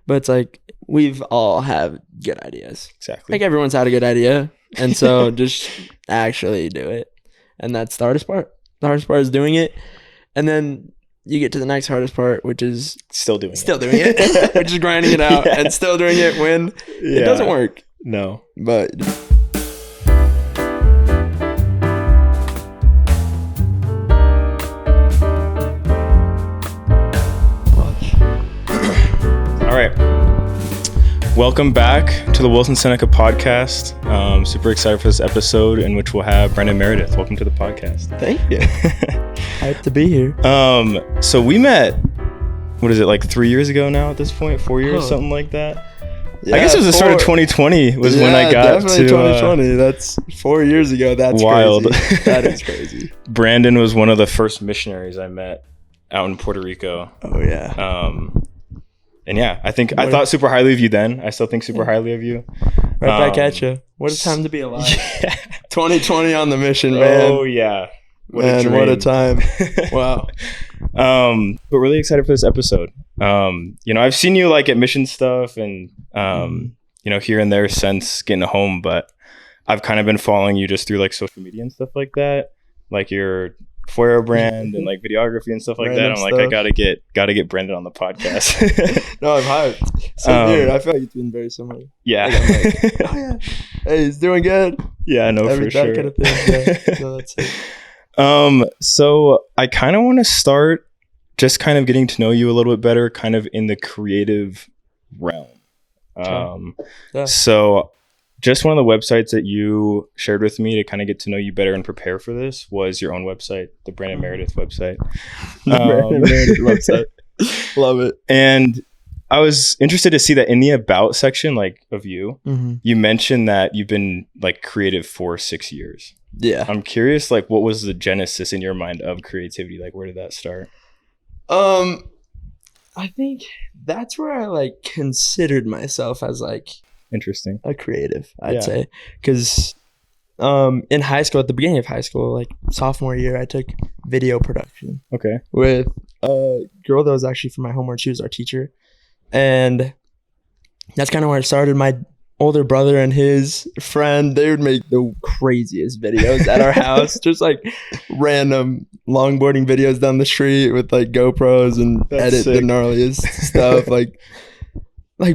But it's like we've all have good ideas. Exactly. Like everyone's had a good idea. And so just actually do it. And that's the hardest part. The hardest part is doing it. And then you get to the next hardest part, which is still doing it, which is grinding it out and still doing it when it doesn't work. No. But all right. Welcome back to the Wilson Seneca podcast. Super excited for this episode in which we'll have Brandon Meredith. Welcome to the podcast. Thank you. Hyped to be here. So we met, what is it, like 3 years ago now at this point? 4 years, something like that? Yeah, I guess it was the start of 2020 was when I got to 2020. That's 4 years ago. That's wild. Crazy. That is crazy. Brandon was one of the first missionaries I met out in Puerto Rico. Oh yeah. And yeah, I thought super highly of you then. I still think super highly of you. Right back at you. What a time to be alive. Yeah. 2020 on the mission, man. Oh yeah. What a time. Wow. But really excited for this episode. I've seen you like at mission stuff and here and there since getting home, but I've kind of been following you just through like social media and stuff like that. Like your Fuera brand and like videography and stuff like that. I'm like, I gotta get Brandon on the podcast. No, I'm hyped. Same here. I feel like it's been very similar. Yeah. Like, oh yeah. Hey, he's doing good. Yeah, no, for sure. That kind of thing. Yeah. No, that's it. So I kind of want to start just kind of getting to know you a little bit better, kind of in the creative realm. So just one of the websites that you shared with me to kind of get to know you better and prepare for this was your own website, the Brandon Meredith website. Brandon Meredith website. Love it. And I was interested to see that in the about section, like of you, you mentioned that you've been like creative for 6 years. Yeah. I'm curious, like, what was the genesis in your mind of creativity? Like, where did that start? I think that's where I like considered myself as like interesting a creative, I'd say, because in high school, at the beginning of high school, like sophomore year, I took video production. Okay. With a girl that was actually from my homeroom. She was our teacher, and that's kind of where it started. My older brother and his friend, they would make the craziest videos at our house, just like random longboarding videos down the street with like GoPros and edit the gnarliest stuff. Like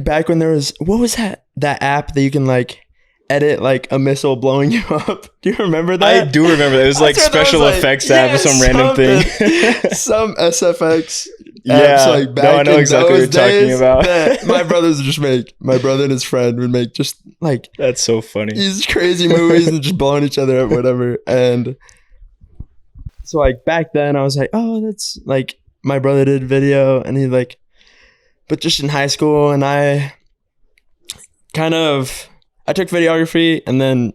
back when there was, what was that app that you can like edit like a missile blowing you up? Do you remember that? I do remember that. It was like special effects app or some random thing. Some SFX yeah, apps, like back I know exactly what you're talking about. That my brothers would just make. My brother and his friend would make just like, that's so funny. These crazy movies and just blowing each other up, whatever. And so like back then I was like, oh, that's like my brother did video, and he like, but just in high school, and I took videography and then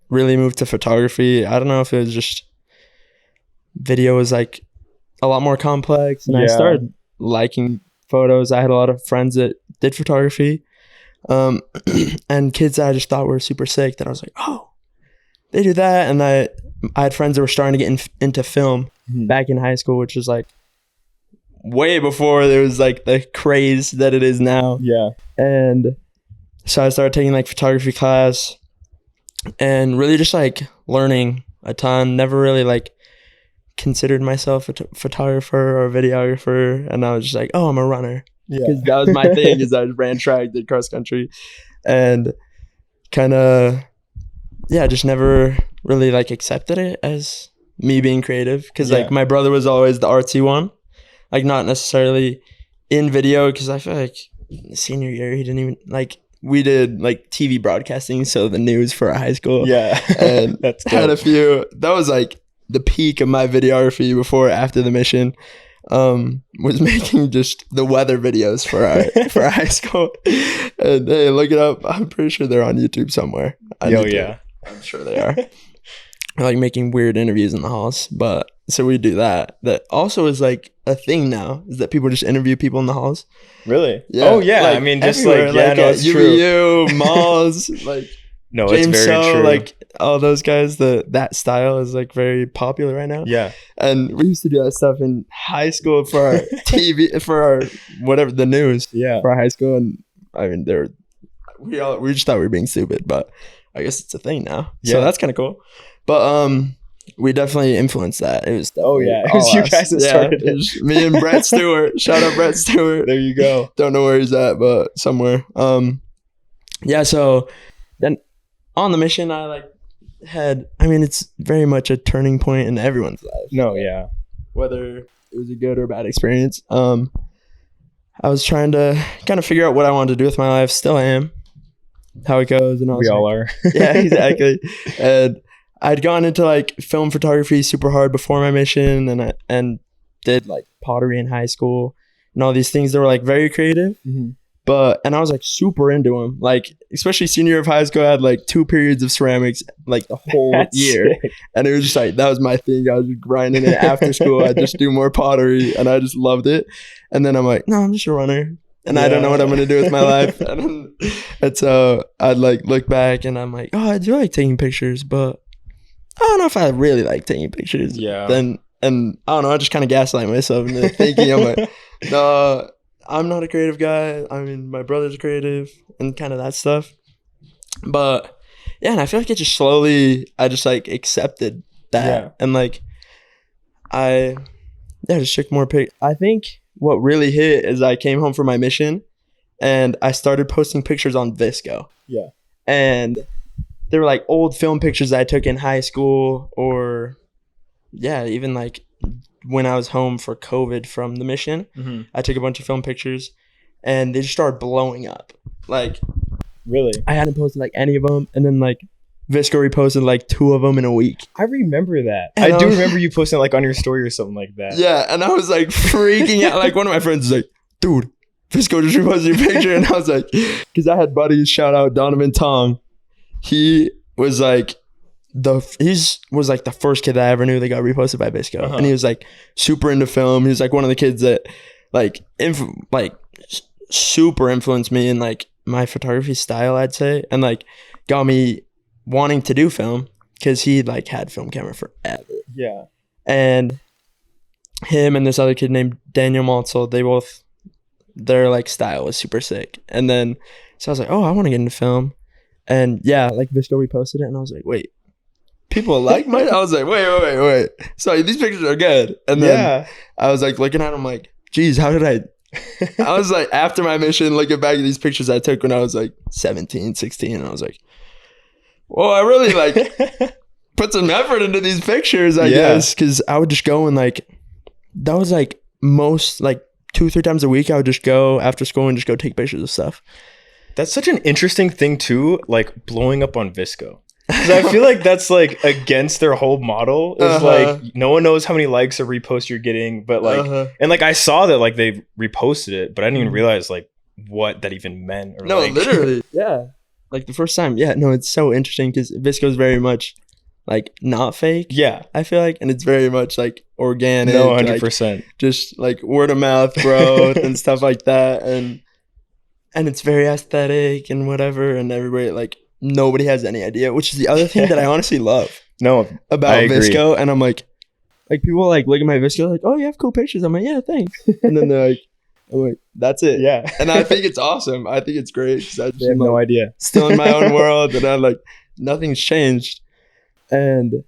really moved to photography. I don't know if it was just video was like a lot more complex, and I started liking photos. I had a lot of friends that did photography, and kids that I just thought were super sick, that I was like, oh, they do that. And I had friends that were starting to get into film back in high school, which was like way before there was like the craze that it is now. Yeah. And so I started taking like photography class and really just like learning a ton. Never really like considered myself a photographer or videographer, and I was just like, oh, I'm a runner. Yeah, because that was my thing. Is I ran track, did cross country, and kind of just never really like accepted it as me being creative, because like my brother was always the artsy one, like not necessarily in video, because I feel like senior year he didn't even like, we did like TV broadcasting, so the news for our high school, and that's had a few. That was like the peak of my videography before after the mission, was making just the weather videos for our high school. And hey, look it up. I'm pretty sure they're on YouTube somewhere. I'm sure they are. Like making weird interviews in the halls. But so we do that. That also is like a thing now, is that people just interview people in the halls. Really? Yeah. Oh yeah. Like I mean, just everywhere. like, yeah, like no, it's UVU, true. malls, like No, it's James very So, true. like all those guys, that style is like very popular right now. Yeah. And we used to do that stuff in high school for our TV, for our whatever, the news. Yeah. For our high school, and I mean, we just thought we were being stupid, but I guess it's a thing now. Yeah. So that's kind of cool. But we definitely influenced that. It was It was you guys that started it. was me and Brett Stewart. Shout out Brett Stewart. There you go. Don't know where he's at, but somewhere. Yeah. So then on the mission, it's very much a turning point in everyone's life. No, yeah. Whether it was a good or bad experience. I was trying to kind of figure out what I wanted to do with my life. Still am. How it goes. And We all are. Yeah, exactly. And I'd gone into like film photography super hard before my mission, and did like pottery in high school and all these things that were like very creative. Mm-hmm. And I was like super into them. Like especially senior year of high school, I had like 2 periods of ceramics like the whole year, sick. and it was just like that was my thing. I was just grinding it after school. I'd just do more pottery, and I just loved it. And then I'm like, no, I'm just a runner, and I don't know what I'm gonna do with my life. And so I'd like look back, and I'm like, oh, I do like taking pictures, but I don't know if I really like taking pictures. Yeah. And I don't know, I just kind of gaslight myself into thinking I'm like, no, I'm not a creative guy. I mean, my brother's creative and kind of that stuff. But yeah, and I feel like it just slowly, I just like accepted that. Yeah. And like, just took more pics. I think what really hit is I came home from my mission and I started posting pictures on VSCO. Yeah. And they were like old film pictures that I took in high school, or even like when I was home for COVID from the mission. Mm-hmm. I took a bunch of film pictures and they just started blowing up. Like, really? I hadn't posted like any of them, and then like VSCO reposted like 2 of them in a week. I remember that. And I do remember you posting like on your story or something like that. Yeah, and I was like freaking out. Like one of my friends was like, dude, VSCO just reposted your picture. And I was like, because I had buddies, shout out Donovan Tong. He was like the first kid that I ever knew that got reposted by VSCO. Uh-huh. And he was like super into film. He was like one of the kids that like super influenced me in like my photography style, I'd say, and like got me wanting to do film because he like had film camera forever. Yeah. And him and this other kid named Daniel Maltzel, their like style was super sick. And then so I was like, oh, I want to get into film. And yeah, like VSCO reposted it, and I was like, wait, people like mine? I was like, wait. So these pictures are good. And then I was like looking at them like, geez, how did I was like, after my mission, looking back at these pictures I took when I was like 17, 16, and I was like, well, I really like put some effort into these pictures, I guess, because I would just go and like, that was like most like 2-3 times a week I would just go after school and just go take pictures of stuff. That's such an interesting thing too, like blowing up on VSCO. Because I feel like that's like against their whole model. Is like no one knows how many likes or reposts you're getting, but like and like I saw that like they reposted it, but I didn't even realize like what that even meant. Or, no, like, literally, yeah. Like the first time, it's so interesting because VSCO is very much like not fake. Yeah, I feel like, and it's very much like organic. No, 100%. Like, just like word of mouth growth and stuff like that, and it's very aesthetic and whatever, and everybody like. Nobody has any idea, which is the other thing that I honestly love. About VSCO, and I'm like people like look at my VSCO like, oh, you have cool pictures. I'm like, yeah, thanks. And then they're like, I'm like, that's it. Yeah. And I think it's awesome. I think it's great because I just have no idea. Still in my own world, and I'm like, nothing's changed. And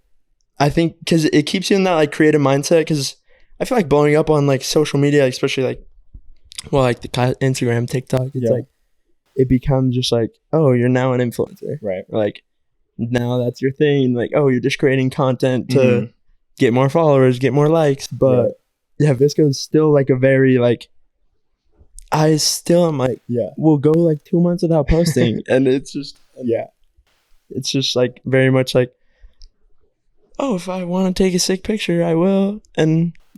I think because it keeps you in that like creative mindset, because I feel like blowing up on like social media, especially like, well, like the Instagram, TikTok, it's like. It becomes just like, oh, you're now an influencer. Right. Like, now that's your thing. Like, oh, you're just creating content to get more followers, get more likes. But yeah, VSCO is still like a very like, I still am like, we'll go like 2 months without posting. And it's just, it's just like very much like, oh, if I want to take a sick picture, I will.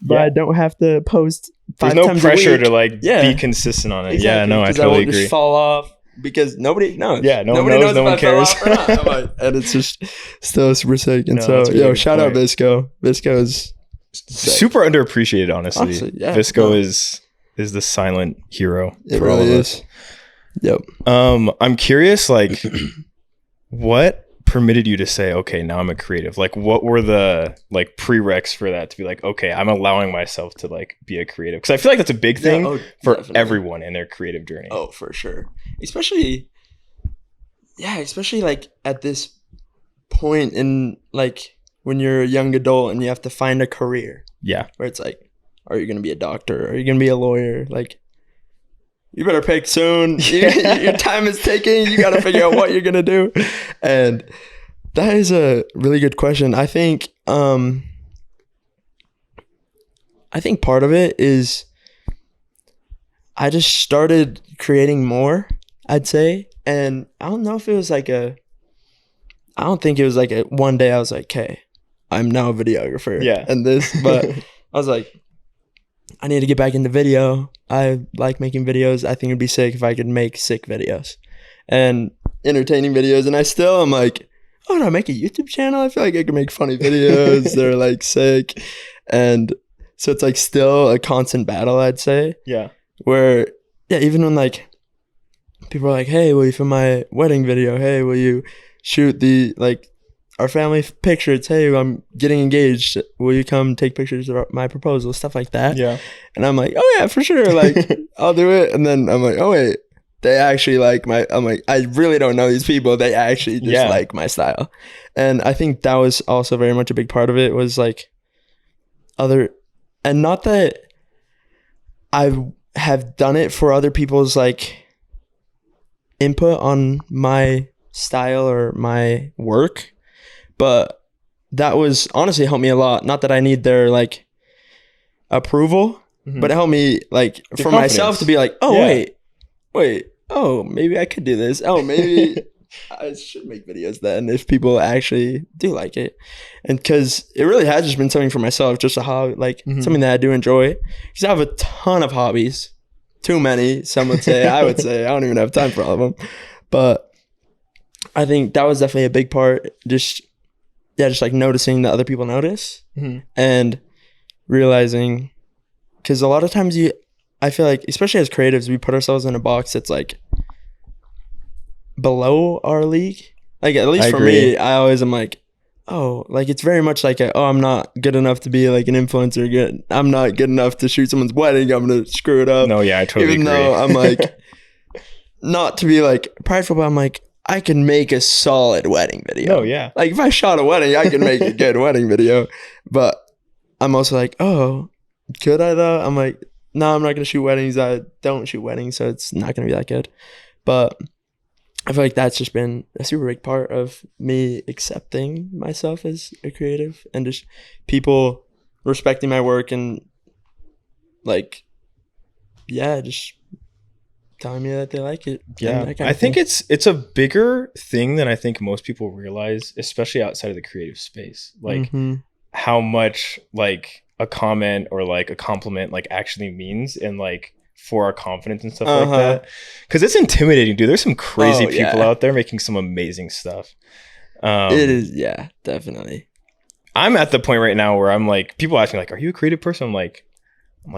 But I don't have to post 5 times a week. There's no pressure to like be consistent on it. Exactly, yeah, no, I totally I won't agree. just fall off because nobody knows. Yeah, nobody knows, no one cares. And it's just still super sick. And shout out VSCO. VSCO is sick. Super underappreciated, honestly. VSCO is the silent hero. It really is. Yep. I'm curious, like, what permitted you to say, okay, now I'm a creative? Like, what were the like prereqs for that to be like, okay, I'm allowing myself to like be a creative? Because I feel like that's a big thing for definitely. Everyone in their creative journey. Oh, for sure. Especially like at this point in like when you're a young adult and you have to find a career. Yeah. Where it's like, are you going to be a doctor? Are you going to be a lawyer? Like, you better pick soon. Your time is ticking. You got to figure out what you're going to do. And that is a really good question. I think part of it is I just started creating more, I'd say. And I don't know if it was like I don't think it was like one day I was like, okay, I'm now a videographer. Yeah. And this, but I was like, I need to get back into video. I like making videos. I think it'd be sick if I could make sick videos and entertaining videos. And I'm like, oh, do I make a YouTube channel? I feel like I can make funny videos. They're like sick. And so it's like still a constant battle, I'd say. Yeah. Where, yeah, even when like people are like, hey, will you film my wedding video? Hey, will you shoot the like our family pictures? Hey, I'm getting engaged. Will you come take pictures of my proposal? Stuff like that. Yeah. And I'm like, oh yeah, for sure. Like, I'll do it. And then I'm like, oh wait, they actually like I'm like, I really don't know these people. They actually just like my style. And I think that was also very much a big part of it was like and not that I have done it for other people's like input on my style or my work, but that was honestly helped me a lot. Not that I need their like approval, but it helped me like for myself to be like, oh wait, oh maybe I could do this. Oh maybe I should make videos then if people actually do like it. And because it really has just been something for myself, just a hobby, like something that I do enjoy. Because I have a ton of hobbies, too many. Some would say, I would say I don't even have time for all of them. But I think that was definitely a big part. Just like noticing that other people notice and realizing, because a lot of times I feel like, especially as creatives, we put ourselves in a box that's like below our league. Like at least for me, I always am like, oh, like it's very much like I'm not good enough to be like an influencer. I'm not good enough to shoot someone's wedding. I'm gonna screw it up. No, yeah, I totally agree. Even though I'm like, not to be like prideful, but I'm like, I can make a solid wedding video. Oh yeah. Like if I shot a wedding, I can make a good wedding video. But I'm also like, oh, could I though? I'm like, no, I'm not gonna shoot weddings. I don't shoot weddings, so it's not gonna be that good. But I feel like that's just been a super big part of me accepting myself as a creative and just people respecting my work and like, yeah, just telling me that they like it. Yeah, I think it's a bigger thing than I think most people realize, especially outside of the creative space. Like how much like a comment or like a compliment like actually means and like for our confidence and stuff like that, because it's intimidating, dude. There's some crazy people out there making some amazing stuff. It is, yeah, definitely. I'm at the point right now where I'm like, people ask me like, are you a creative person? I'm like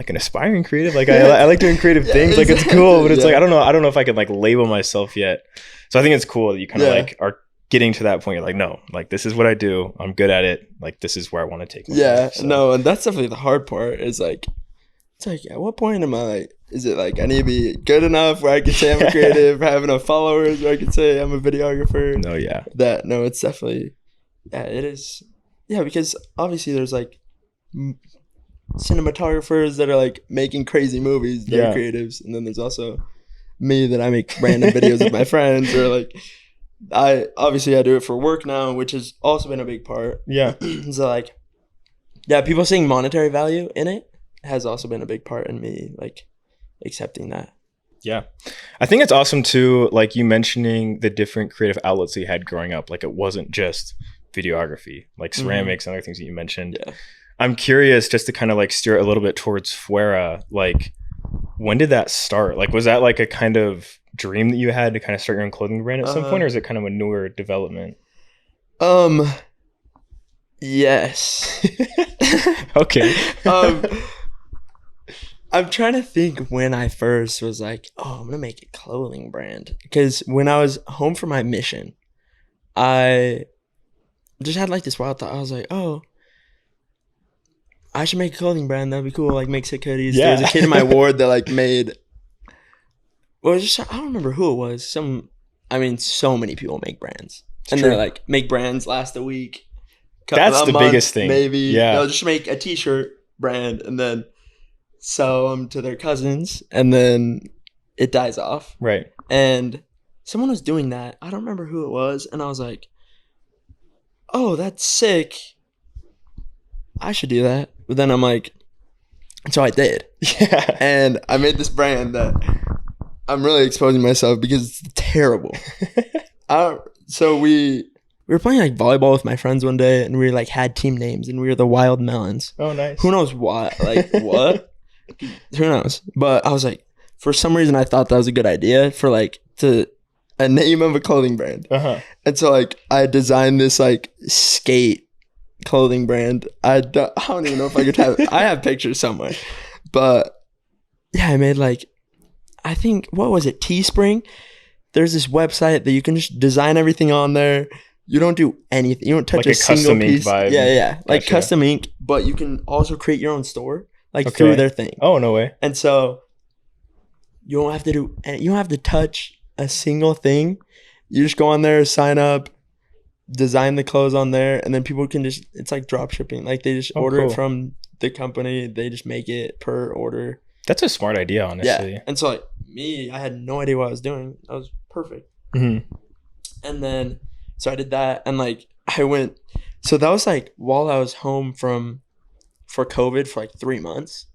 an aspiring creative. Like I like doing creative things. Like it's cool, but it's like I don't know if I can like label myself yet. So I think it's cool that you kind of like are getting to that point. You're like, no, like this is what I do. I'm good at it. Like this is where I want to take my life, so. No, and that's definitely the hard part. Is like, it's like, at what point am I like? Is it like I need to be good enough where I can say I'm a creative, have enough followers where I can say I'm a videographer? No, yeah. No, it's definitely, it is. Yeah, because obviously there's like cinematographers that are like making crazy movies that are creatives. And then there's also me that I make random videos with my friends or like, I do it for work now, which has also been a big part. Yeah. So like, yeah, people seeing monetary value in it has also been a big part in me like accepting that. Yeah. I think it's awesome too, like you mentioning the different creative outlets that you had growing up. Like it wasn't just videography, like ceramics and other things that you mentioned. Yeah. I'm curious just to kind of like steer a little bit towards Fuera. Like when did that start? Like was that like a kind of dream that you had to kind of start your own clothing brand at some point, or is it kind of a newer development? Yes. Okay. I'm trying to think when I first was like, oh, I'm going to make a clothing brand. Because when I was home for my mission, I just had like this wild thought. I was like, oh, I should make a clothing brand. That'd be cool. Like make sick hoodies. Yeah. There was a kid in my ward that like made. Well, it was just I don't remember who it was. So many people make brands, and true. they're like make brands last a week. That's a the month, biggest thing. Maybe Yeah. they'll just make a T-shirt brand and then sell them to their cousins, and then it dies off. Right. And someone was doing that. I don't remember who it was, and I was like, "Oh, that's sick. I should do that." But then I'm like, so I did. Yeah. And I made this brand that I'm really exposing myself because it's terrible. So we were playing like volleyball with my friends one day, and we like had team names, and we were the Wild Melons. Oh, nice. Who knows why? Like what? Who knows? But I was like, for some reason, I thought that was a good idea for like a name of a clothing brand. Uh-huh. And so like I designed this like skate clothing brand. I don't even know if I could have. I have pictures somewhere, but yeah, I made like, I think, what was it? Teespring. There's this website that you can just design everything on there. You don't do anything. You don't touch Like a a single custom ink piece. vibe. Yeah. Like Gotcha. custom ink, but you can also create your own store, like Okay. through their thing. Oh, no way. And so you don't have to you don't have to touch a single thing. You just go on there, sign up, design the clothes on there, and then people can just, it's like drop shipping. Like they just order cool. it from the company. They just make it per order. That's a smart idea, honestly. Yeah. And so like me, I had no idea what I was doing. That was perfect. Mm-hmm. And then, so I did that, and like I went, so that was like while I was home for COVID for like 3 months.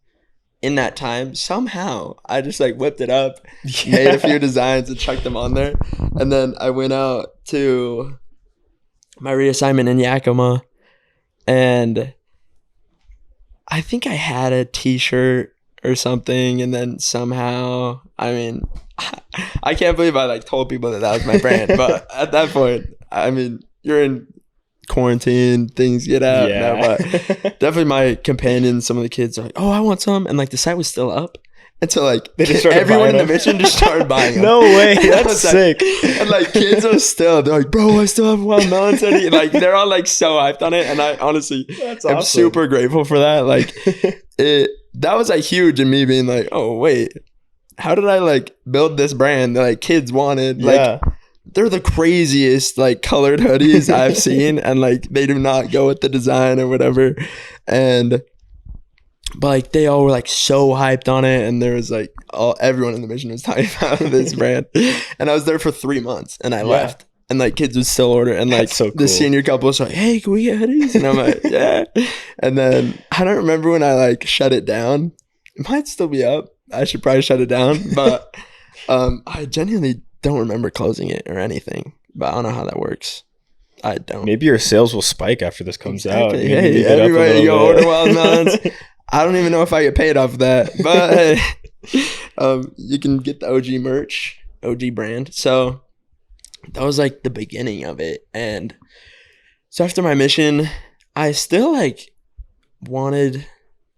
In that time, somehow I just like whipped it up, made a few designs and chucked them on there. And then I went out to my reassignment in Yakima, and I think I had a t-shirt or something, and then somehow, I mean, I can't believe I like told people that was my brand, but at that point, I mean, you're in quarantine, things get out. Yeah. No, but definitely my companions, some of the kids are like, "Oh, I want some," and like the site was still up, and so like They just started everyone buying in the them. mission just started buying them. No way. And I That's was like- sick. And like kids are still, they're like, "Bro, I still have Wild Melons." And like they're all like so hyped on it, and I honestly That's am awesome. super grateful for that. Like that was like huge in me being like, "Oh wait, how did I like build this brand that like kids wanted?" Like Yeah. they're the craziest like colored hoodies I've seen, and like they do not go with the design or whatever. And but like they all were like so hyped on it, and there was like everyone in the mission was talking about this brand. And I was there for 3 months, and I left, and like kids would still order, and like That's so the cool. senior couple was like, "Hey, can we get hoodies?" And I'm like, "Yeah." And then I don't remember when I like shut it down. It might still be up. I should probably shut it down, but I genuinely don't remember closing it or anything, but I don't know how that works. I don't. Maybe your sales will spike after this comes out. Exactly. Maybe Hey, leave it up a everybody little go bit. order Wild Melons. I don't even know if I get paid off of that, but hey, you can get the OG merch, OG brand. So that was like the beginning of it. And so after my mission, I still like wanted,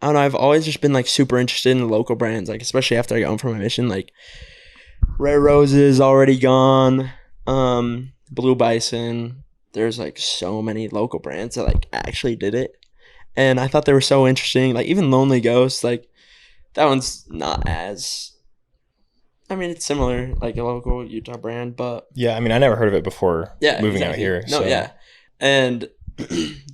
I don't know, I've always just been like super interested in local brands, like especially after I got home from my mission. Like Rare Roses already gone, Blue Bison. There's like so many local brands that like actually did it, and I thought they were so interesting. Like even Lonely Ghost, like that one's not as, I mean, it's similar, like a local Utah brand, but Yeah, I mean, I never heard of it before yeah, moving out exactly. here. No, so. yeah, and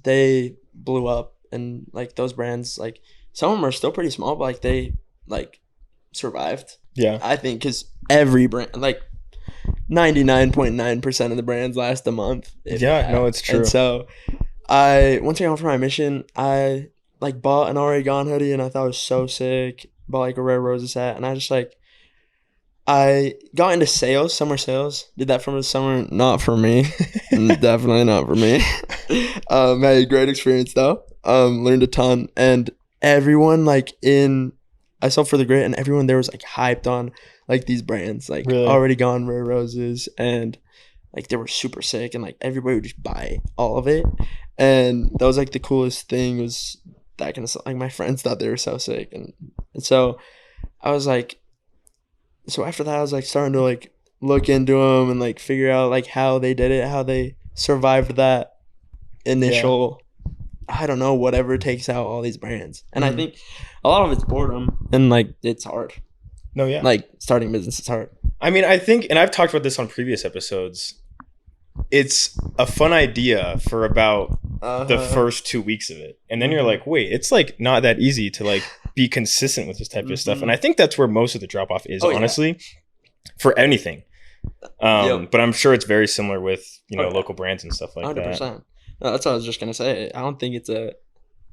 they blew up, and like those brands, like some of them are still pretty small, but like they like survived. Yeah. I think because every brand, like 99.9% of the brands last a month. if Yeah, that. no, it's true. And so once I got home from my mission, I like bought an Already Gone hoodie, and I thought it was so sick. Bought like a Rare Roses hat, and I just like, I got into sales, summer sales. Did that from the summer, not for me. Definitely not for me. Had a great experience though. Learned a ton, and everyone like I sold for the grit, and everyone there was like hyped on like these brands, like Really? Already Gone, Rare Roses, and like they were super sick, and like everybody would just buy all of it. And that was like the coolest thing, was that kind of stuff. Like my friends thought they were so sick, and so I was like, so after that I was like starting to like look into them and like figure out like how they did it, how they survived that initial, I don't know, whatever takes out all these brands. And I think a lot of it's boredom, and like it's hard. No, yeah. Like starting business is hard. I mean, I think, and I've talked about this on previous episodes, it's a fun idea for about the first 2 weeks of it. And then you're like, wait, it's like not that easy to like be consistent with this type of stuff. And I think that's where most of the drop off is, honestly, for anything. But I'm sure it's very similar with, you know, local brands and stuff like 100%. That. No, that's what I was just going to say. I don't think it's a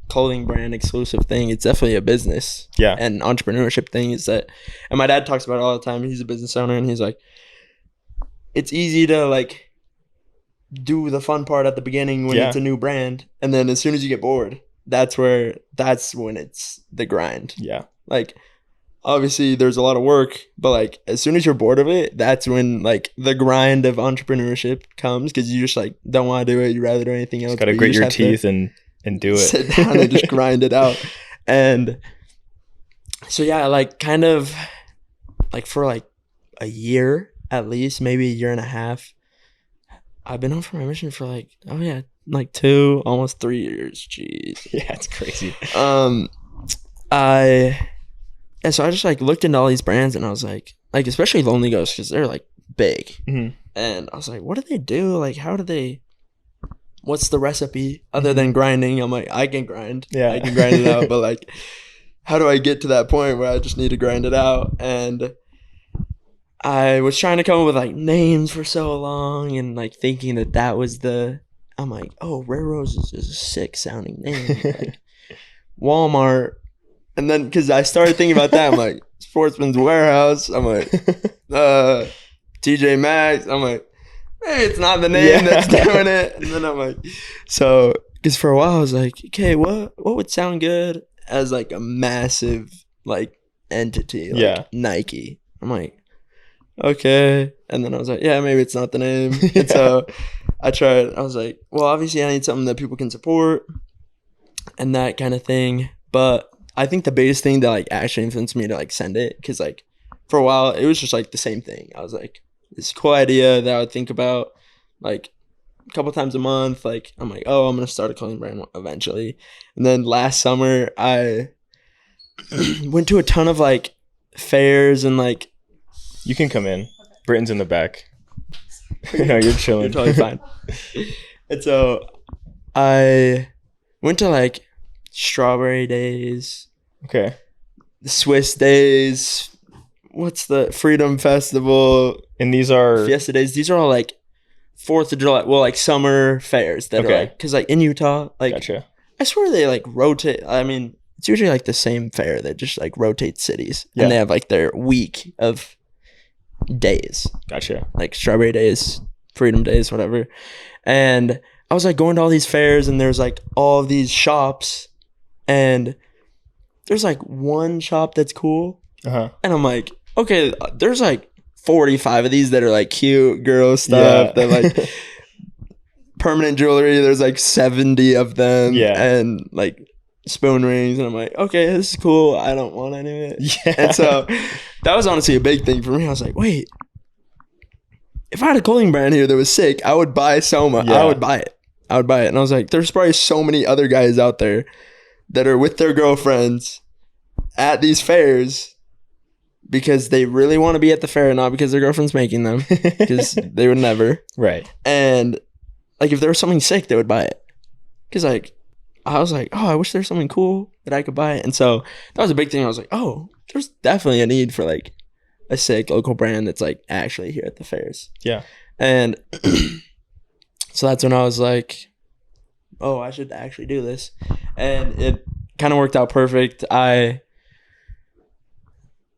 clothing brand exclusive thing. It's definitely a business and entrepreneurship thing. Is that, and my dad talks about it all the time. He's a business owner, and he's like, it's easy to like do the fun part at the beginning when it's a new brand, and then as soon as you get bored, that's when it's the grind. Like obviously there's a lot of work, but like as soon as you're bored of it, that's when like the grind of entrepreneurship comes, because you just like don't want to do it. You rather do anything else. Just gotta grit your teeth and do it. Sit down and just grind it out. And so like kind of like for like a year at least, maybe a year and a half, I've been home from my mission for like like 2, almost 3 years. Jeez. Yeah, it's crazy. So I just like looked into all these brands, and I was like especially Lonely Ghost, because they're like big. And I was like, what do they do? Like, what's the recipe other than grinding? I'm like, I can grind. I can grind it out, but like, how do I get to that point where I just need to grind it out? And I was trying to come up with like names for so long, and like thinking that was I'm like, oh, Rare Roses is a sick sounding name. Like Walmart. And then, because I started thinking about that, I'm like, Sportsman's Warehouse. I'm like, TJ Maxx. I'm like, hey, it's not the name that's doing it. And then I'm like, so, because for a while I was like, okay, what would sound good as like a massive like entity, like Nike? I'm like, okay. And then I was like, yeah, maybe it's not the name. And so I tried. I was like, well, obviously I need something that people can support and that kind of thing. But I think the biggest thing that like actually influenced me to like send it, because like for a while it was just like the same thing. I was like, this cool idea that I would think about like a couple times a month. Like I'm like, oh, I'm gonna start a clothing brand eventually. And then last summer I went to a ton of like fairs, and like, you can come in. Britton's in the back. No, you're chilling. You're totally fine. And so I went to like Strawberry Days. Okay. The Swiss Days. What's the Freedom Festival? And these are Fiesta Days. These are all like 4th of July. Well, like summer fairs that are like, because like in Utah, like gotcha. I swear they like rotate. I mean, it's usually like the same fair that just like rotates cities, and they have like their week of days. Gotcha. Like Strawberry Days, Freedom Days, whatever. And I was like going to all these fairs, and there's like all of these shops, and there's like one shop that's cool. And I'm like, okay, there's like 45 of these that are like cute girl stuff that like permanent jewelry. There's like 70 of them, and like spoon rings, and I'm like, okay, this is cool. I don't want any of it. And so that was honestly a big thing for me. I was like, wait, if I had a clothing brand here that was sick, I would buy Soma. I would buy it. And I was like, there's probably so many other guys out there that are with their girlfriends at these fairs because they really want to be at the fair, not because their girlfriend's making them, because they would never. Right. And like, if there was something sick, they would buy it. Because like, I was like, oh, I wish there's something cool that I could buy. And so that was a big thing. I was like, oh, there's definitely a need for like a sick local brand that's like actually here at the fairs. Yeah. And so that's when I was like, oh, I should actually do this. And it kind of worked out perfect. I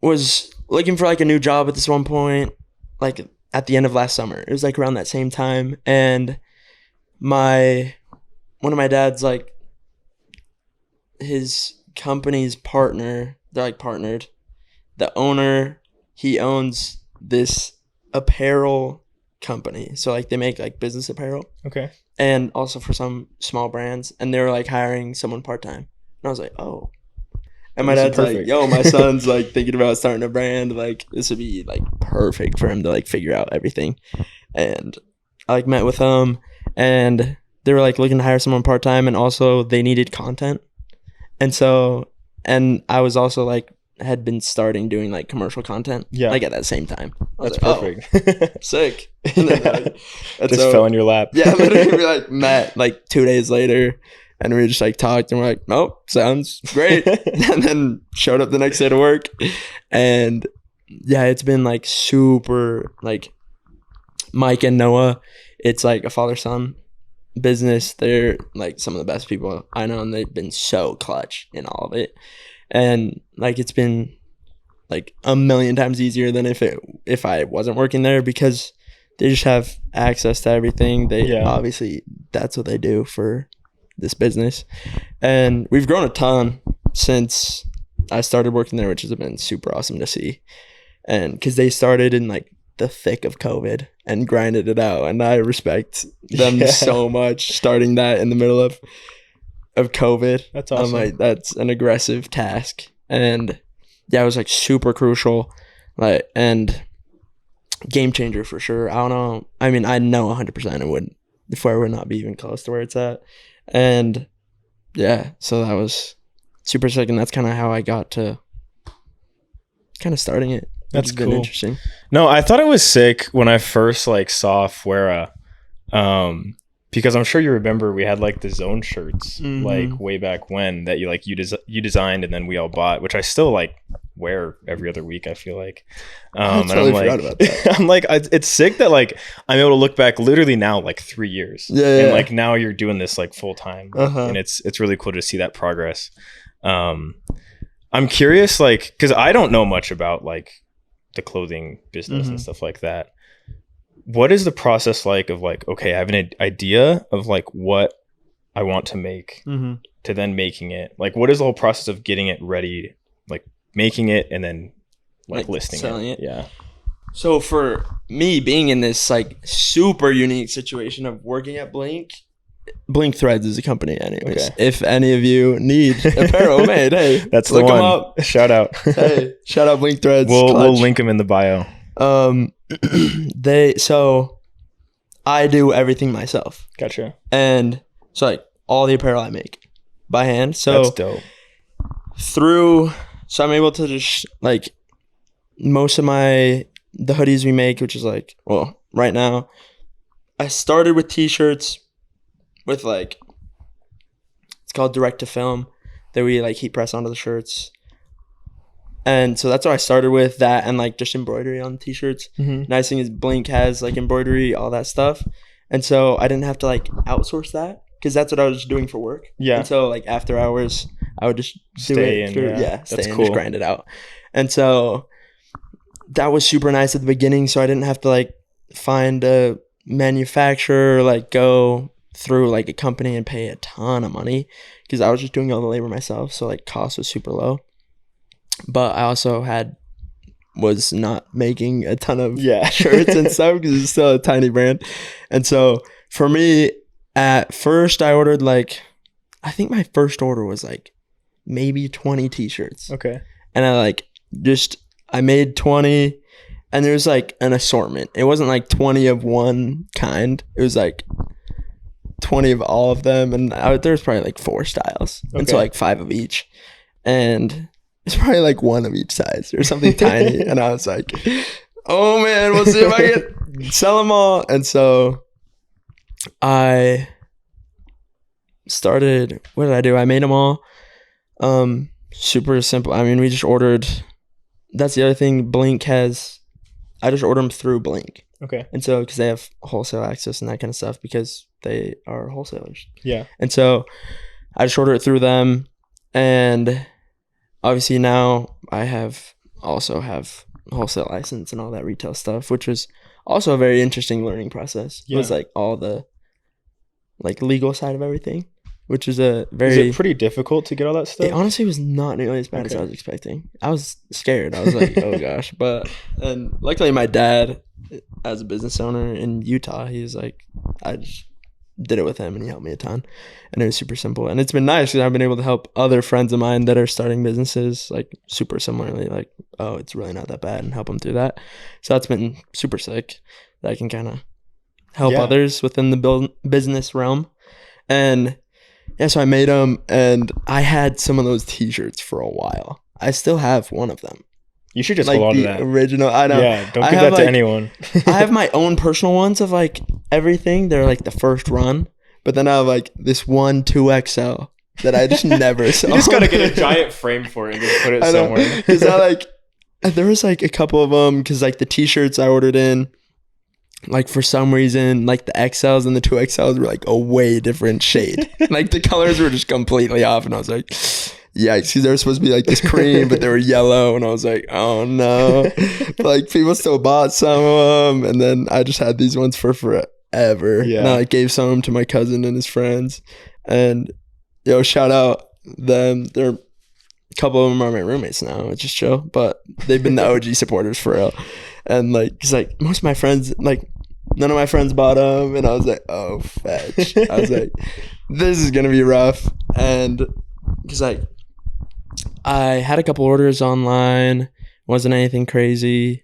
was looking for like a new job at this one point, like at the end of last summer. It was like around that same time. And one of my dad's like, his company's partner, they're like partnered. The owner, he owns this apparel company. So like they make like business apparel. Okay. And also for some small brands. And they were like hiring someone part-time. And I was like, oh. And my dad's like, yo, my son's like thinking about starting a brand. Like this would be like perfect for him to like figure out everything. And I like met with him. and they were like looking to hire someone part-time, and also they needed content. And I was also like had been starting doing like commercial content like at that same time. That's like, perfect. oh, sick. And then, just fell in your lap. Yeah, literally we like met like 2 days later, and we just like talked, and we're like, oh, sounds great. And then showed up the next day to work. And yeah, it's been like super, like Mike and Noah, it's like a father-son business. They're like some of the best people I know, and they've been so clutch in all of it. And like it's been like a million times easier than if I wasn't working there, because they just have access to everything. They obviously, that's what they do for this business. And we've grown a ton since I started working there, which has been super awesome to see. And because they started in like the thick of COVID and grinded it out, and I respect them so much, starting that in the middle of COVID. That's awesome. I'm like, that's an aggressive task. And yeah, it was like super crucial, like, and game changer for sure. I don't know. I mean, I know 100% it would, Fuera would not be even close to where it's at. And yeah, so that was super sick. And that's kind of how I got to kind of starting it. That's cool. Interesting. No, I thought it was sick when I first like saw Fuera. Because I'm sure you remember we had like the zone shirts like way back when that you designed, and then we all bought, which I still like wear every other week, I feel like. I totally forgot about that. I'm like, it's sick that like I'm able to look back literally now like 3 years. And like now you're doing this like full time. And it's really cool to see that progress. I'm curious, like, because I don't know much about like the clothing business and stuff like that. What is the process like of like, okay, I have an idea of like what I want to make to then making it? Like, what is the whole process of getting it ready, like making it and then like listing selling it? Yeah. So for me, being in this like super unique situation of working at Blink Threads is a company anyways. Okay. If any of you need apparel made, hey, that's the one. Look them up. Shout out. Hey, shout out Blink Threads. We'll link them in the bio. So I do everything myself. Gotcha. And so like all the apparel I make by hand. So that's dope. So I'm able to just like most of the hoodies we make, which is like, well, right now I started with t-shirts with like, it's called direct to film, that we like heat press onto the shirts. And so that's what I started with, that and like just embroidery on the t-shirts. Nice thing is Blink has like embroidery, all that stuff. And so I didn't have to like outsource that, because that's what I was doing for work. Yeah. And so like after hours, I would just stay and just grind it out. And so that was super nice at the beginning. So I didn't have to like find a manufacturer or like go through like a company and pay a ton of money, because I was just doing all the labor myself. So like cost was super low. But I also was not making a ton of shirts and stuff, because it's still a tiny brand. And so for me, at first I ordered like, I think my first order was like maybe 20 t-shirts. Okay. And I made 20, and there was like an assortment. It wasn't like 20 of one kind. It was like 20 of all of them. And there was probably like 4 styles. Okay. And so like 5 of each. And it's probably like 1 of each size or something tiny. And I was like, oh man, we'll see if I can sell them all. And so I started, what did I do? I made them all. Super simple. I mean, we just ordered, that's the other thing Blink has. I just order them through Blink. Okay. And so, because they have wholesale access and that kind of stuff, because they are wholesalers. Yeah. And so I just order it through them. And obviously now I also have wholesale license and all that retail stuff, which was also a very interesting learning process. Yeah. It was like all the like legal side of everything, which is Is it pretty difficult to get all that stuff? It honestly was not nearly as bad as I was expecting. I was scared. I was like, oh gosh. And luckily my dad, as a business owner in Utah, he was like, I just did it with him and he helped me a ton, and it was super simple. And it's been nice because I've been able to help other friends of mine that are starting businesses like super similarly, like, oh, it's really not that bad, and help them through that. So that's been super sick that I can kind of help others within the business realm. And yeah, so I made them, and I had some of those t-shirts for a while. I still have one of them. You should just like hold on to the that. Original. I know. Yeah, don't give that to anyone. I have my own personal ones of like everything. They're like the first run, but then I have like this one 2XL that I just never saw. You just gotta get a giant frame for it and just put it somewhere. Because there was like a couple of them, because like the t-shirts I ordered in, like for some reason, like the XLs and the 2XLs were like a way different shade. Like the colors were just completely off, and I was like, yikes, because they were supposed to be like this cream, but they were yellow, and I was like, oh no. But, like, people still bought some of them, and then I just had these ones for forever. Yeah. And I like gave some of them to my cousin and his friends, and shout out them. They're a couple of them are my roommates now, which is chill, but they've been the OG supporters for real. And like, cause like most of my friends, like none of my friends bought them, and I was like, oh fetch. I was like, this is gonna be rough. And cause like I had a couple orders online, wasn't anything crazy,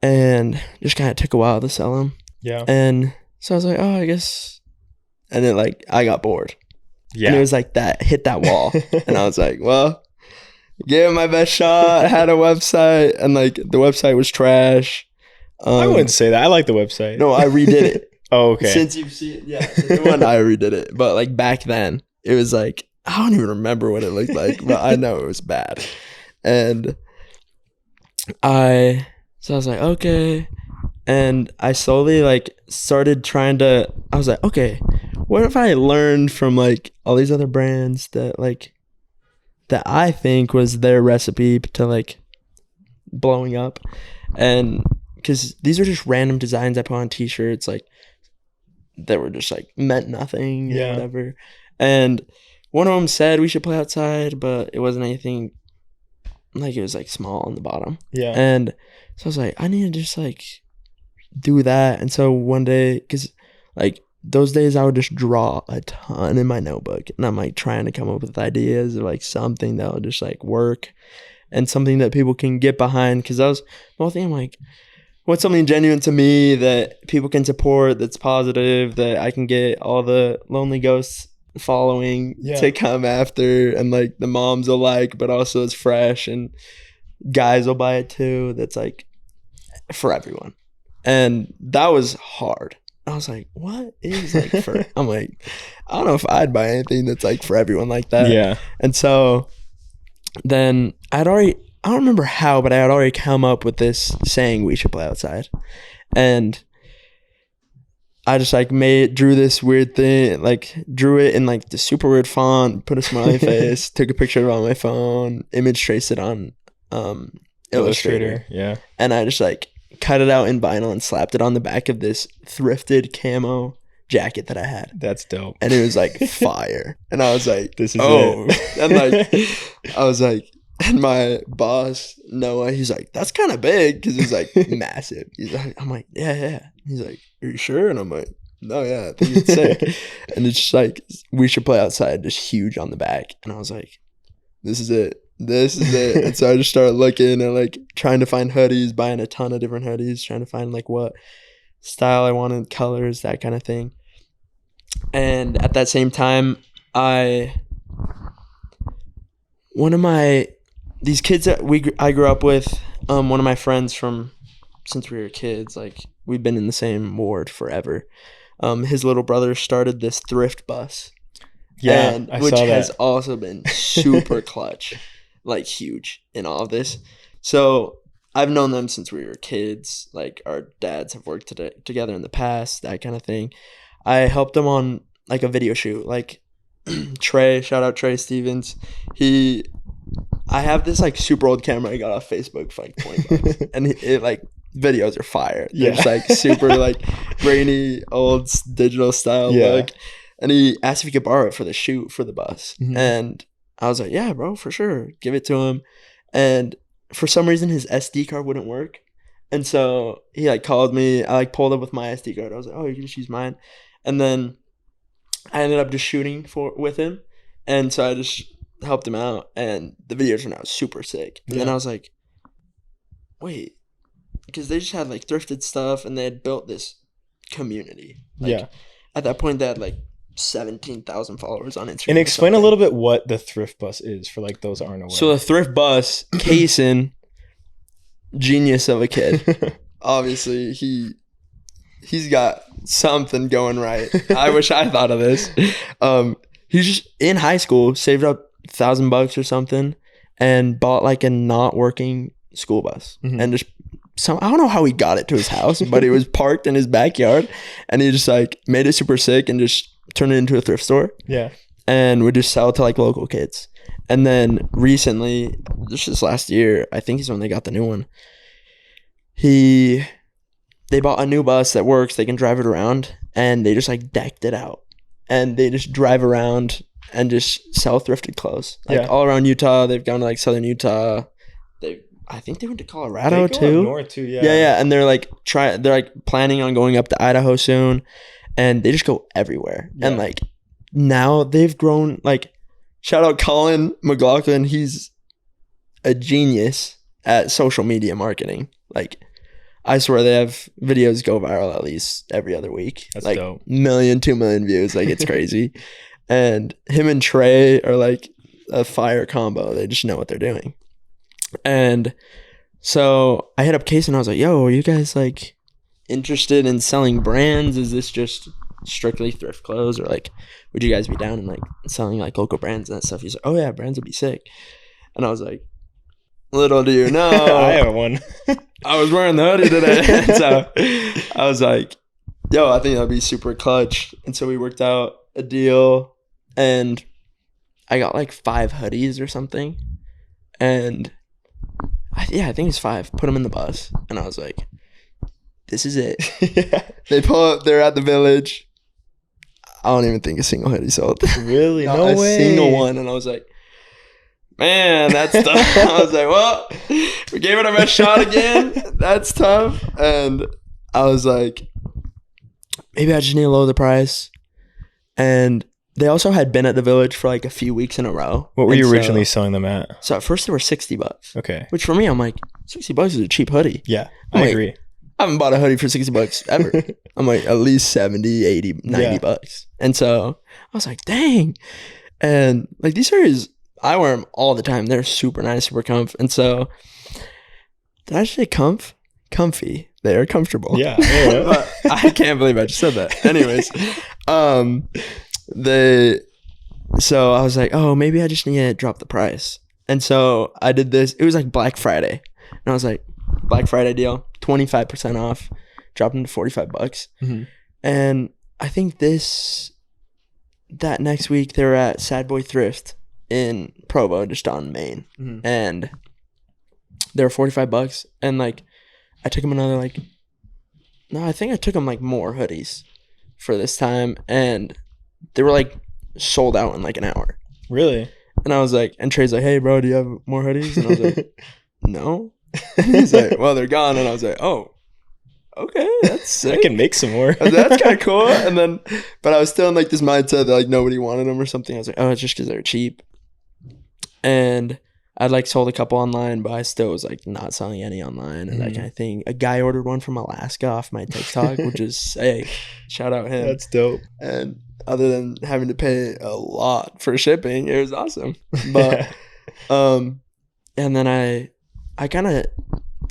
and just kind of took a while to sell them. Yeah. And so I was like, oh, I guess, and then like I got bored. Yeah. And it was like that hit that wall, and I was like, well, gave it my best shot. Had a website, and like the website was trash. I wouldn't say that. I like the website. No, I redid it. Oh, okay. Since you've seen, the new one, I redid it. But like back then, it was like, I don't even remember what it looked like, but I know it was bad. And I was like, okay. And I slowly like started trying to, I was like, okay, what if I learned from like all these other brands that I think was their recipe to like blowing up? And because these are just random designs I put on t-shirts, like that were just like meant nothing or whatever. And one of them said we should play outside, but it wasn't anything, like it was like small on the bottom. Yeah. And so I was like, I need to just like do that. And so one day, because like those days I would just draw a ton in my notebook, and I'm like trying to come up with ideas of like something that will just like work and something that people can get behind. Because I was the whole thing, I'm like, what's something genuine to me that people can support, that's positive, that I can get all the lonely ghosts following to come after, and like the moms will like, but also it's fresh and guys will buy it too, that's like for everyone. And that was hard. I was like, what is like for I'm like, I don't know if I'd buy anything that's like for everyone like that. Yeah. And so then I don't remember how, but I had already come up with this saying, we should play outside. And I just like drew this weird thing, like drew it in like the super weird font, put a smiley face, took a picture of it on my phone, image traced it on Illustrator. Yeah. And I just like cut it out in vinyl and slapped it on the back of this thrifted camo jacket that I had. That's dope. And it was like fire. And I was like, this is it. And like, I was like, and my boss, Noah, he's like, that's kind of big, because it's like massive. He's like, I'm like, yeah. He's like, are you sure? And I'm like, no, yeah, I think it's sick. And it's just like, we should play outside, just huge on the back. And I was like, this is it. And so I just started looking and like trying to find hoodies, buying a ton of different hoodies, trying to find like what style I wanted, colors, that kind of thing. And at that same time, these kids that I grew up with, one of my friends from since we were kids, like we've been in the same ward forever. His little brother started this Thrift Bus. Yeah, and, I which saw has that. also been super clutch, like huge in all of this. So I've known them since we were kids. Like our dads have worked together in the past, that kind of thing. I helped them on like a video shoot. Like Trey, shout out Trey Stevens. I have this like super old camera I got off Facebook for like $20, and it like videos are fire. They're just like super like grainy old digital style look. And he asked if he could borrow it for the shoot for the bus. Mm-hmm. And I was like, yeah, bro, for sure. Give it to him. And for some reason, his SD card wouldn't work. And so he like called me. I like pulled up with my SD card. I was like, oh, you can just use mine. And then I ended up just shooting with him. And so I just helped him out. And the video turned out super sick. And then I was like, wait. Because they just had like thrifted stuff. And they had built this community. Like, at that point, they had like 17,000 followers on Instagram. And explain a little bit what the Thrift Bus is for like those aren't aware. So the Thrift Bus, Kaysen, genius of a kid. Obviously, he's got something going right. I wish I thought of this. He's just in high school, saved up $1,000 or something, and bought like a not working school bus, and just I don't know how he got it to his house, but it was parked in his backyard, and he just like made it super sick and just turned it into a thrift store. Yeah. And would just sell it to like local kids. And then recently, just this last year, I think is when they got the new one. They bought a new bus that works. They can drive it around, and they just like decked it out, and they just drive around and just sell thrifted clothes like all around Utah. They've gone to like southern Utah. I think they went to Colorado too. North too, yeah. Yeah, and they're like planning on going up to Idaho soon, and they just go everywhere. Yeah. And like now they've grown. Like, shout out Colin McLaughlin. He's a genius at social media marketing. Like, I swear they have videos go viral at least every other week. That's like dope. 1 million, 2 million views. Like, it's crazy. And him and Trey are like a fire combo. They just know what they're doing. And so I hit up Case and I was like, yo, are you guys like interested in selling brands? Is this just strictly thrift clothes, or like would you guys be down in like selling like local brands and that stuff? He's like, oh yeah, brands would be sick. And I was like, little do you know, I have one. I was wearing the hoodie today. And so I was like, yo, I think that'd be super clutch. And so we worked out a deal, and I got like 5 hoodies or something, and I think it's 5. Put them in the bus, and I was like, "This is it." Yeah. They pull up. They're at the village. I don't even think a single hoodie sold. Really? No way. A single one. And I was like, "Man, that's tough." I was like, "Well, we gave it our best shot again. That's tough." And I was like, "Maybe I just need to lower the price." And they also had been at the village for like a few weeks in a row. What were you originally selling them at? So at first they were $60. Okay. Which for me, I'm like, $60 is a cheap hoodie. Yeah, I agree. I haven't bought a hoodie for $60 ever. I'm like, at least 70, 80, 90 bucks. And so I was like, dang. And like these hoodies, I wear them all the time. They're super nice, super comfy. And so, did I say comfy? They are comfortable. Yeah. But I can't believe I just said that. Anyways, so I was like, oh, maybe I just need to drop the price. And so I did this. It was like Black Friday. And I was like, Black Friday deal, 25% off, dropped them to $45. Mm-hmm. And I think that next week they were at Sad Boy Thrift in Provo, just on Main. Mm-hmm. And they were $45. And like, I took them another I think I took them like more hoodies for this time. And they were like sold out in like an hour. Really? And I was like, and Trey's like, hey bro, do you have more hoodies? And I was like, no. And he's like, well, they're gone. And I was like, oh, okay, that's sick. I can make some more. That's kind of cool. And then, but I was still in like this mindset that like nobody wanted them or something. I was like, oh, it's just because they're cheap. And I'd like sold a couple online, but I still was like not selling any online and that kind of thing. A guy ordered one from Alaska off my TikTok, which is sick. Shout out him. That's dope. And other than having to pay a lot for shipping, it was awesome. But and then I kind of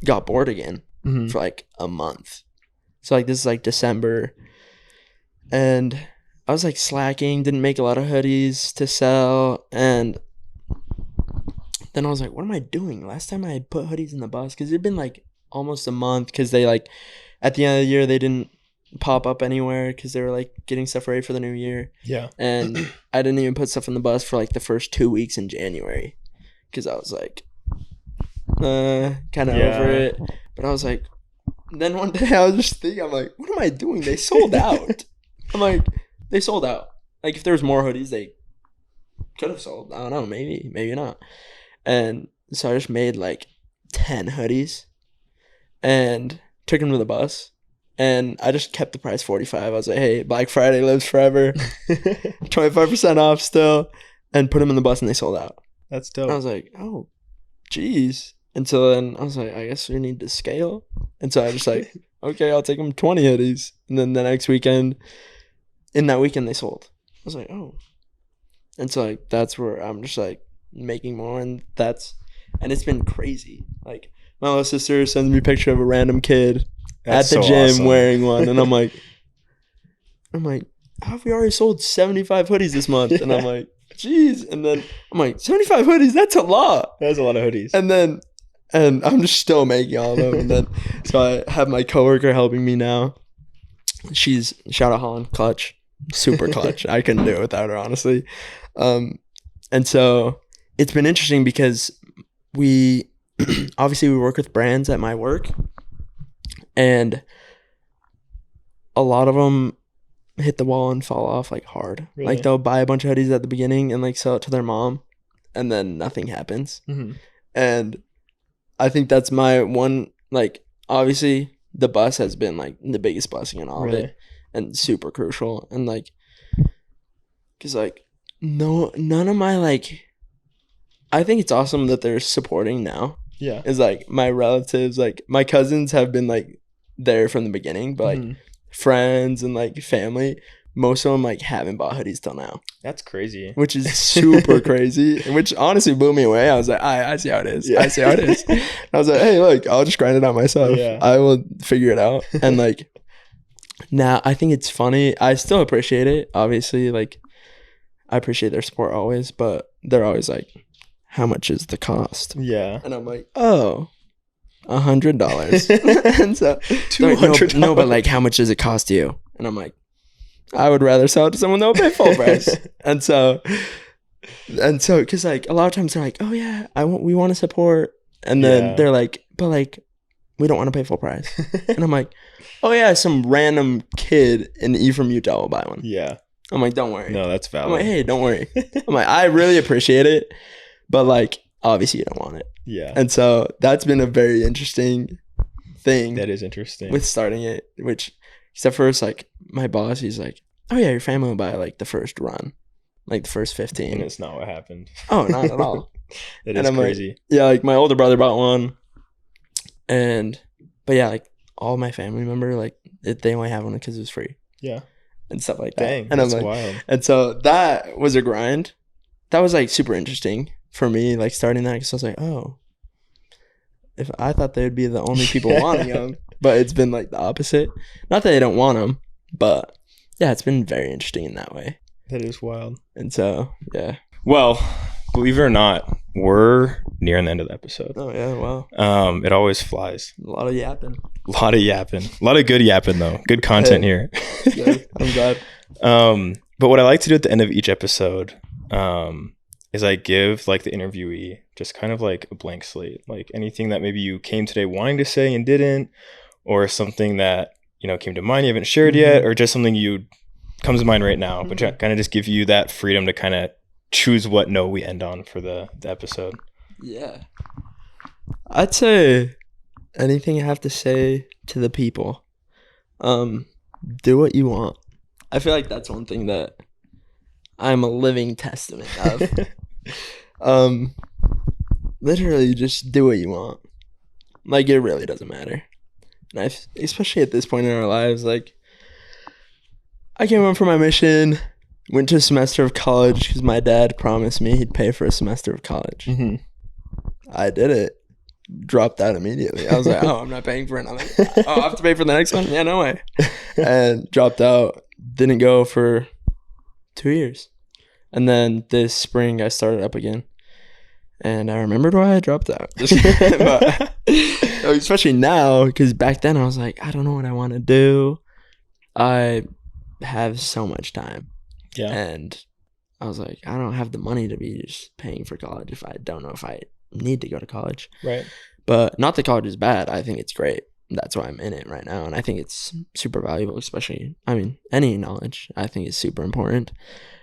got bored again for like a month. So like this is like December, and I was like slacking, didn't make a lot of hoodies to sell, and then I was like, what am I doing? Last time I put hoodies in the bus, because it'd been like almost a month, because they like at the end of the year they didn't pop up anywhere because they were like getting stuff ready for the new year. Yeah. And I didn't even put stuff in the bus for like the first 2 weeks in January because I was like kind of over it. But I was like, then one day I was just thinking, I'm like, what am I doing? They sold out. I'm like, they sold out. Like if there was more hoodies, they could have sold. I don't know, maybe not. And so I just made like 10 hoodies and took them to the bus. And I just kept the price $45. I was like, hey, Black Friday lives forever. 25% off still. And put them in the bus and they sold out. That's dope. And I was like, oh, geez. And so then I was like, I guess we need to scale. And so I just like, okay, I'll take them 20 hoodies. And then the next weekend, in that weekend, they sold. I was like, oh. And so, like, that's where I'm just, like, making more. And it's been crazy. Like, my little sister sends me a picture of a random kid That's at the so gym awesome. wearing one. And I'm like, how have we already sold 75 hoodies this month? And I'm like, geez. And then I'm like, 75 hoodies? That's a lot. That's a lot of hoodies. And I'm just still making all of them. And then, so I have my coworker helping me now. She's, shout out Holland, clutch. Super clutch. I couldn't do it without her, honestly. And so it's been interesting because we work with brands at my work, and a lot of them hit the wall and fall off like hard. Really? Like they'll buy a bunch of hoodies at the beginning and like sell it to their mom, and then nothing happens. Mm-hmm. And I think that's my one, like, obviously the bus has been like the biggest blessing in all of it, and super crucial. And like, cause like none of my, like, I think it's awesome that they're supporting now. Yeah. Is like my relatives, like my cousins have been like there from the beginning, but like friends and like family, most of them like haven't bought hoodies till now. That's crazy. Which is super crazy, which honestly blew me away. I was like, I see how it is. Yeah. I see how it is. I was like, hey, look, I'll just grind it out myself. Yeah. I will figure it out. And like, now I think it's funny. I still appreciate it. Obviously, like, I appreciate their support always, but they're always like, how much is the cost? Yeah. And I'm like, oh, $100. And so $200. No, but like, how much does it cost you? And I'm like, I would rather sell it to someone that will pay full price. and so, because like a lot of times they're like, oh yeah, we want to support, and then they're like, but like, we don't want to pay full price. And I'm like, oh yeah, some random kid in Ephraim, Utah will buy one. Yeah. I'm like, don't worry. No, that's valid. I'm like, hey, don't worry. I'm like, I really appreciate it, but like, obviously you don't want it. Yeah. And so that's been a very interesting thing. That is interesting. With starting it, which, except for, it's like, my boss, he's like, oh yeah, your family will buy like the first run, like the first 15. And it's not what happened. Oh, not at all. It is crazy. Like, yeah, like my older brother bought one, but yeah, like all my family member, like they only have one because it was free. Yeah. And stuff like that. Dang, and that's I'm like, wild. And so that was a grind. That was like super interesting for me, like starting that, because I was like, oh, if I thought they would be the only people wanting them, but it's been like the opposite. Not that they don't want them, but yeah, it's been very interesting in that way. That is wild. And so, yeah. Well, believe it or not, we're nearing the end of the episode. Oh yeah, wow. It always flies. A lot of yapping. A lot of yapping. A lot of good yapping though. Good content here. Yeah, I'm glad. But what I like to do at the end of each episode, is I give like the interviewee just kind of like a blank slate, like anything that maybe you came today wanting to say and didn't, or something that, you know, came to mind you haven't shared yet, or just something you comes to mind right now, but kind of just give you that freedom to kind of choose what note we end on for the episode. Yeah. I'd say anything I have to say to the people, do what you want. I feel like that's one thing that I'm a living testament of. Literally just do what you want. Like, it really doesn't matter. And especially at this point in our lives, like, I came home from my mission, went to a semester of college because my dad promised me he'd pay for a semester of college. Mm-hmm. I did it. Dropped out immediately. I was like, oh, I'm not paying for another. Oh, I have to pay for the next one? Yeah, no way. And dropped out. Didn't go for 2 years. And then this spring, I started up again. And I remembered why I dropped out. But, especially now, because back then I was like, I don't know what I want to do. I have so much time. Yeah. And I was like, I don't have the money to be just paying for college if I don't know if I need to go to college. Right. But not that college is bad. I think it's great. That's why I'm in it right now. And I think it's super valuable, especially, I mean, any knowledge I think is super important.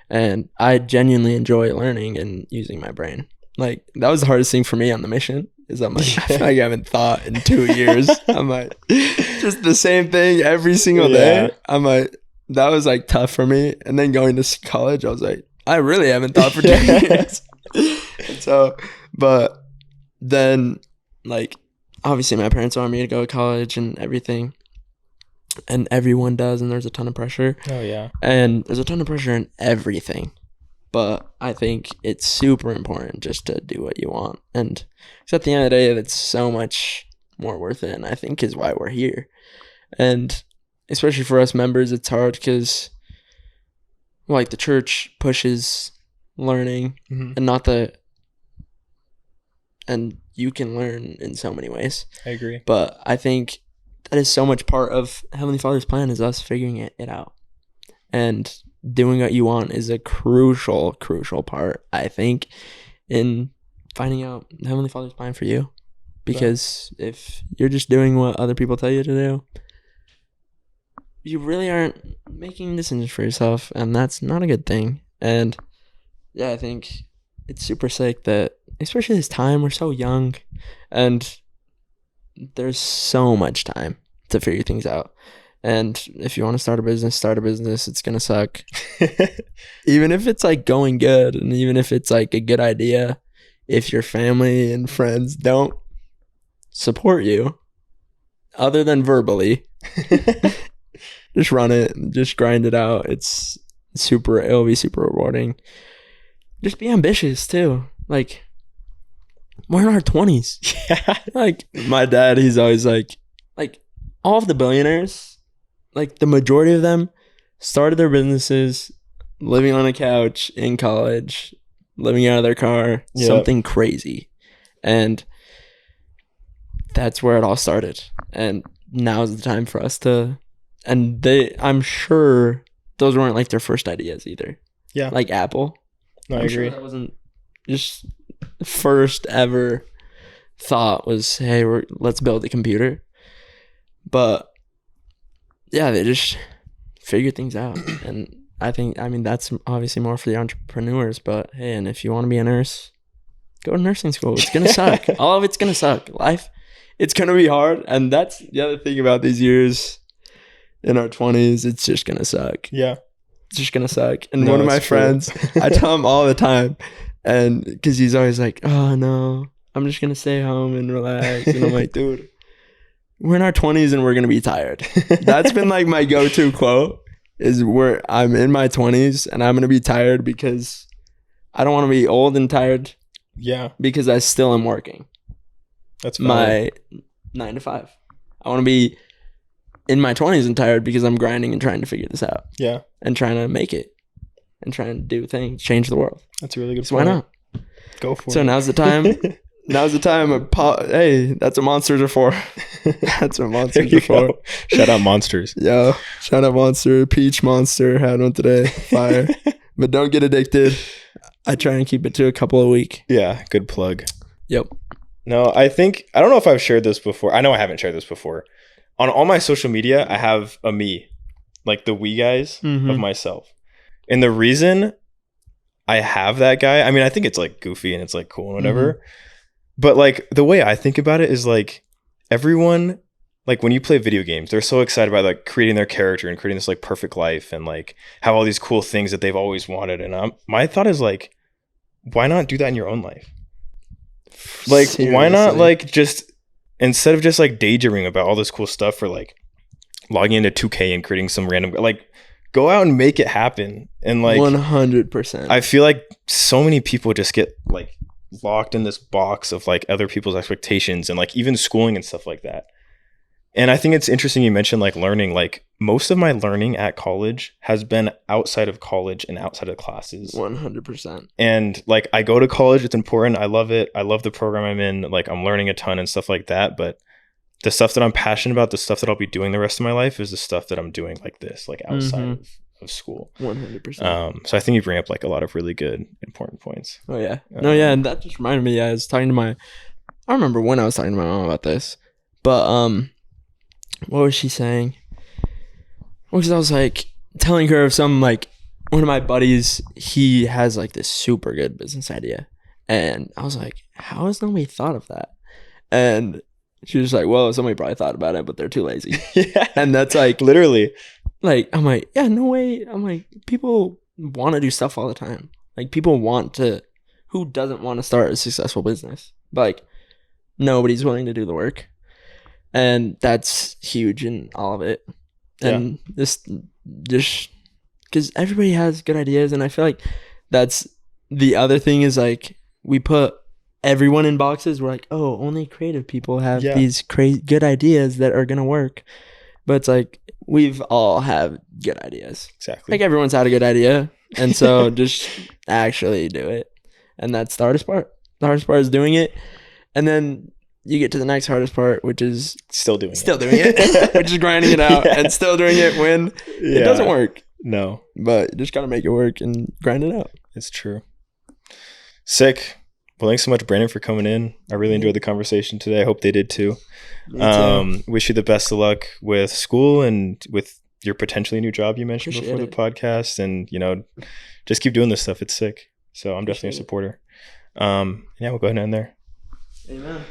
And I genuinely enjoy learning and using my brain. Like, that was the hardest thing for me on the mission, is I'm like, I feel like I haven't thought in 2 years. I'm like, just the same thing every single day. I'm like, that was like tough for me. And then going to college, I was like, I really haven't thought for 2 years. And so, but then, like, obviously my parents wanted me to go to college and everything. and everyone does, and there's a ton of pressure. Oh yeah. And there's a ton of pressure in everything. But I think it's super important just to do what you want. And 'cause at the end of the day, that's so much more worth it, and I think is why we're here. And especially for us members, it's hard because, like, the church pushes learning and not the, and you can learn in so many ways. I agree. But I think that is so much part of Heavenly Father's plan, is us figuring it out. And doing what you want is a crucial part, I think, in finding out Heavenly Father's plan for you. Because if you're just doing what other people tell you to do, you really aren't making decisions for yourself, and that's not a good thing. And yeah, I think it's super sick that, especially this time, we're so young, and there's so much time to figure things out. And if you want to start a business, it's gonna suck. Even if it's like going good, and even if it's like a good idea, if your family and friends don't support you other than verbally, just run it, just grind it out. It'll be super rewarding. Just be ambitious too. Like, we're in our 20s. Yeah. Like, my dad, he's always like all of the billionaires, like the majority of them started their businesses living on a couch in college, living out of their car, something crazy. And that's where it all started. And now's the time for us to, and I'm sure those weren't like their first ideas either. Yeah. Like Apple. No, I agree. Sure that wasn't just the first ever thought was, hey, let's build a computer. But yeah, they just figured things out. And I mean, that's obviously more for the entrepreneurs, but hey, and if you want to be a nurse, go to nursing school. It's going to suck. All of it's going to suck. Life, it's going to be hard. And that's the other thing about these years in our 20s. It's just going to suck. Yeah. It's just going to suck. And one of my friends, I tell him all the time, and because he's always like, oh no, I'm just going to stay home and relax. And I'm like, dude, we're in our 20s and we're going to be tired. That's been like my go-to quote, is where I'm in my 20s and I'm going to be tired because I don't want to be old and tired. Yeah. Because I still am working. That's valid. My 9 to 5. I want to be in my 20s and tired because I'm grinding and trying to figure this out. Yeah. And trying to make it. And trying to do things, change the world. That's a really good So point. why not? Go for it. So now's the time. Hey, that's what monsters are for. That's what monsters are for. Shout out monsters. Yo, shout out Monster. Peach Monster. Had one today. Fire. But don't get addicted. I try and keep it to a couple a week. Yeah, good plug. Yep. No, I don't know if I've shared this before. I know I haven't shared this before. On all my social media, I have a me, like the we guys of myself. And the reason I have that guy, I mean, I think it's like goofy and it's like cool and whatever. But like the way I think about it is like everyone, like when you play video games, they're so excited about like creating their character and creating this like perfect life and like have all these cool things that they've always wanted. And my thought is like, why not do that in your own life? Like, seriously. Why not like just, instead of just like daydreaming about all this cool stuff or like logging into 2K and creating some random, like go out and make it happen. And like 100%. I feel like so many people just get like locked in this box of like other people's expectations and like even schooling and stuff like that. And I think it's interesting you mentioned like learning. Like most of my learning at college has been outside of college and outside of classes. 100%. And like I go to college, it's important. I love it. I love the program I'm in. Like I'm learning a ton and stuff like that. But the stuff that I'm passionate about, the stuff that I'll be doing the rest of my life is the stuff that I'm doing like this, like outside of school. 100%. So I think you bring up like a lot of really good, important points. Oh yeah. No, yeah. And that just reminded me, I was talking to I don't remember when I was talking to my mom about this, but what was she saying? Well, because I was like telling her of some, like one of my buddies, he has like this super good business idea. And I was like, how has nobody thought of that? And she was like, well, somebody probably thought about it, but they're too lazy. Yeah. And that's like literally, like, I'm like, yeah, no way. I'm like, people want to do stuff all the time. Like people who doesn't want to start a successful business? But like nobody's willing to do the work. And that's huge in all of it. and just because everybody has good ideas, and I feel like that's the other thing is like we put everyone in boxes. We're like, oh, only creative people have these good ideas that are gonna work, but it's like we've all have good ideas. Exactly. Like everyone's had a good idea, and so just actually do it, and that's the hardest part. The hardest part is doing it, and then you get to the next hardest part, which is still doing it, which is grinding it out and still doing it when it doesn't work. No, but you just gotta make it work and grind it out. It's true. Sick. Well, thanks so much, Brandon, for coming in. I really enjoyed the conversation today. I hope they did too. Wish you the best of luck with school and with your potentially new job you mentioned before the podcast, and just keep doing this stuff. It's sick. So I'm definitely a supporter. We'll go ahead and end there. Amen.